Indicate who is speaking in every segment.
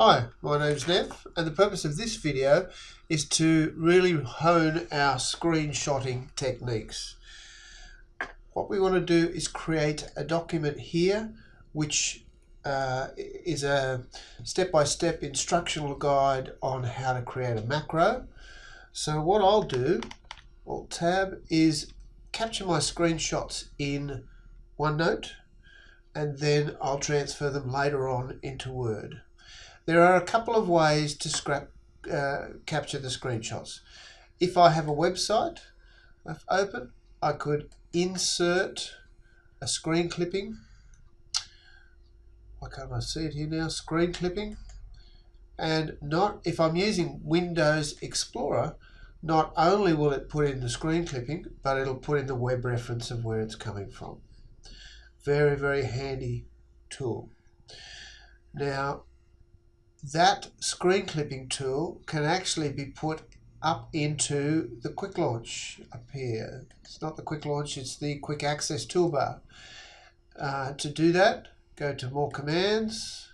Speaker 1: Hi, my name's Nev, and the purpose of this video is to really hone our screenshotting techniques. What we want to do is create a document here which is a step-by-step instructional guide on how to create a macro. So what I'll do, Alt-Tab, is capture my screenshots in OneNote, and then I'll transfer them later on into Word. There are a couple of ways to capture the screenshots. If I have a website open, I could insert a screen clipping. Why can't I see it here now? Screen clipping. And not if I'm using Windows Explorer, not only will it put in the screen clipping, but it'll put in the web reference of where it's coming from. Very, very handy tool. Now, that screen clipping tool can actually be put up into the quick launch up here. It's not the quick launch, it's the quick access toolbar. To do that, go to more commands.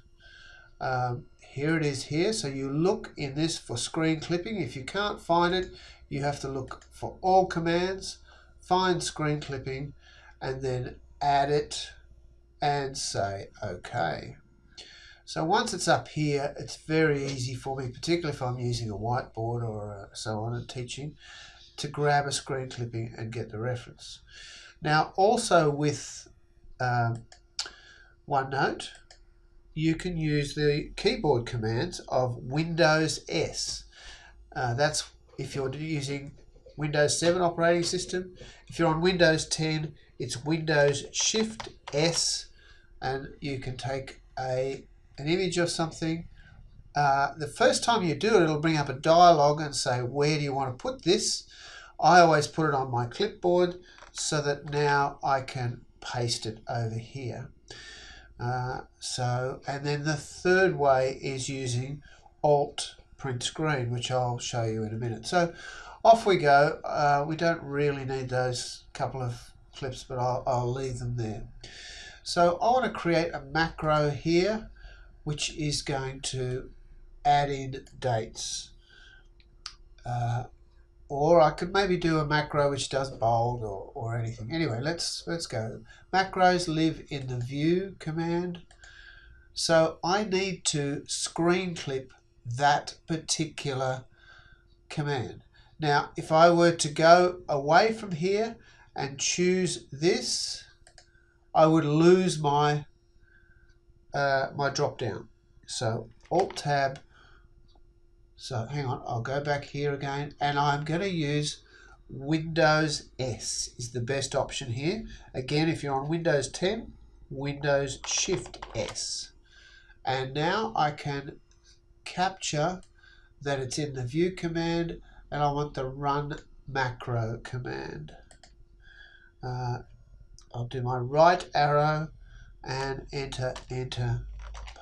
Speaker 1: Here it is here. So you look in this for screen clipping. If you can't find it, you have to look for all commands, find screen clipping, and then add it and say OK. So once it's up here, it's very easy for me, particularly if I'm using a whiteboard or so on and teaching, to grab a screen clipping and get the reference. Now also with OneNote, you can use the keyboard commands of Windows+S. That's if you're using Windows 7 operating system. If you're on Windows 10, it's Windows+Shift+S, and you can take an image of something. The first time you do it, it'll bring up a dialog and say, where do you want to put this? I always put it on my clipboard so that now I can paste it over here. And then the third way is using Alt+Print Screen, which I'll show you in a minute. So off we go. We don't really need those couple of clips, but I'll leave them there. So I want to create a macro here, which is going to add in dates. Or I could maybe do a macro which does bold or anything. Anyway, let's go. Macros live in the view command. So I need to screen clip that particular command. Now, if I were to go away from here and choose this, I would lose my my drop down. So Alt-Tab. So hang on, I'll go back here again, and I'm going to use Windows+S is the best option here. Again, if you're on Windows 10, Windows+Shift+S. And now I can capture that it's in the view command, and I want the run macro command. I'll do my right arrow and enter,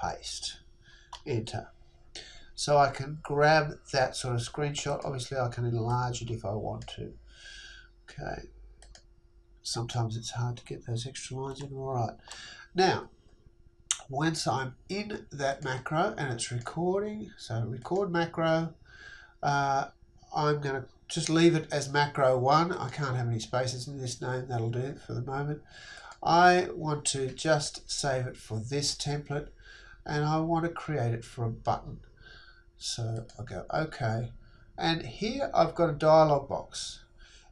Speaker 1: paste, enter. So I can grab that sort of screenshot. Obviously I can enlarge it if I want to. Okay. Sometimes it's hard to get those extra lines in. All right. Now, once I'm in that macro and it's recording, so record macro, I'm going to just leave it as macro 1. I can't have any spaces in this name. That'll do it for the moment. I want to just save it for this template, and I want to create it for a button. So I'll go OK, and here I've got a dialog box.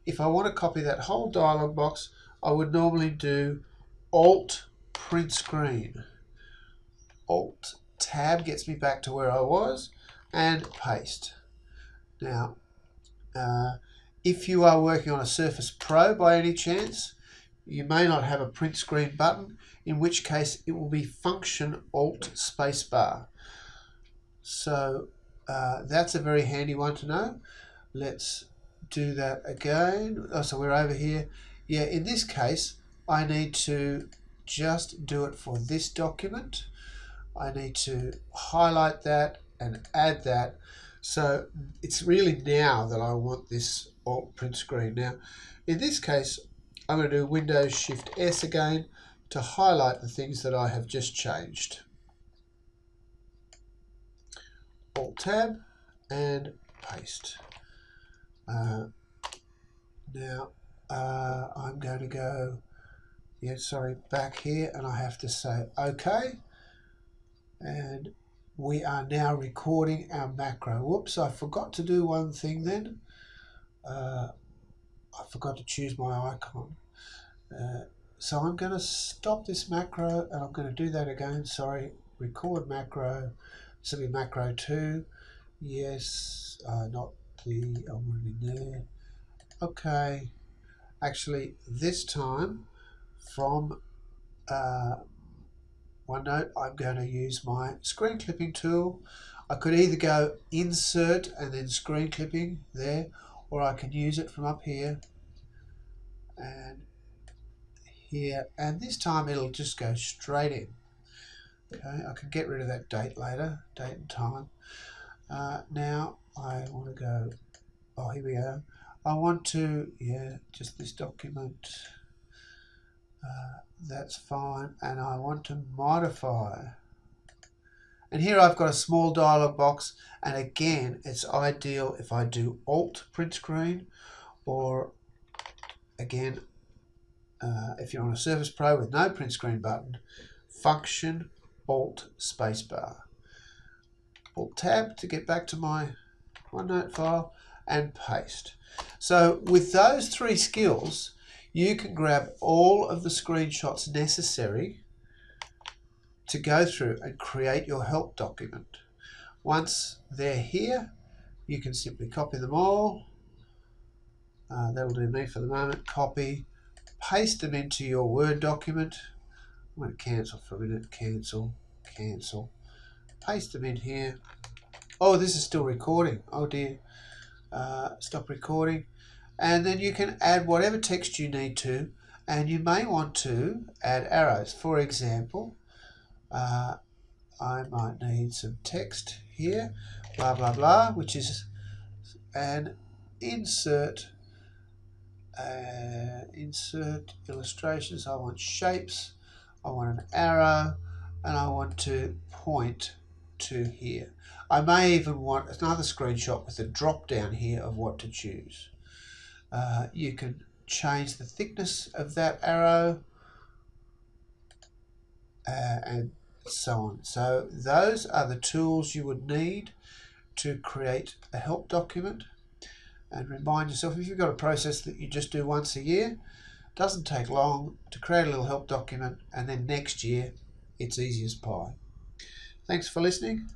Speaker 1: If I want to copy that whole dialog box, I would normally do Alt+Print Screen. Alt-Tab gets me back to where I was, and paste. Now, if you are working on a Surface Pro by any chance, you may not have a print screen button, in which case it will be Function Alt spacebar. So that's a very handy one to know. Let's do that again. Oh, so we're over here. Yeah, in this case, I need to just do it for this document. I need to highlight that and add that. So it's really now that I want this Alt+Print Screen. Now, in this case, I'm going to do Windows+Shift+S again to highlight the things that I have just changed. Alt-Tab and paste. Now I'm going to go back here, and I have to say OK, and we are now recording our macro. Whoops, I forgot to do one thing then. I forgot to choose my icon. So I'm going to stop this macro, and I'm going to do that again. Sorry, record macro. This will be macro 2. Yes, not the, I want it in there. Okay. Actually, this time from OneNote, I'm going to use my screen clipping tool. I could either go insert and then screen clipping there, or I can use it from up here and here, and this time it'll just go straight in. Okay, I can get rid of that date later, date and time. Now I want to go, oh, here we are. I want to, just this document. That's fine, and I want to modify. And here I've got a small dialog box, and again, it's ideal if I do Alt+Print Screen, or again, if you're on a Surface Pro with no print screen button, Function Alt spacebar. Alt-Tab to get back to my OneNote file, and paste. So with those 3 skills, you can grab all of the screenshots necessary to go through and create your help document. Once they're here, you can simply copy them all. That'll do me for the moment. Copy, paste them into your Word document. I'm going to cancel for a minute. Cancel, cancel. Paste them in here. Oh, this is still recording. Oh dear. Stop recording. And then you can add whatever text you need to, and you may want to add arrows. For example, I might need some text here, blah blah blah, which is an insert illustrations. I want shapes, I want an arrow, and I want to point to here. I may even want another screenshot with a drop down here of what to choose. You can change the thickness of that arrow and so on. So those are the tools you would need to create a help document. And remind yourself, if you've got a process that you just do once a year, it doesn't take long to create a little help document, and then next year it's easy as pie. Thanks for listening.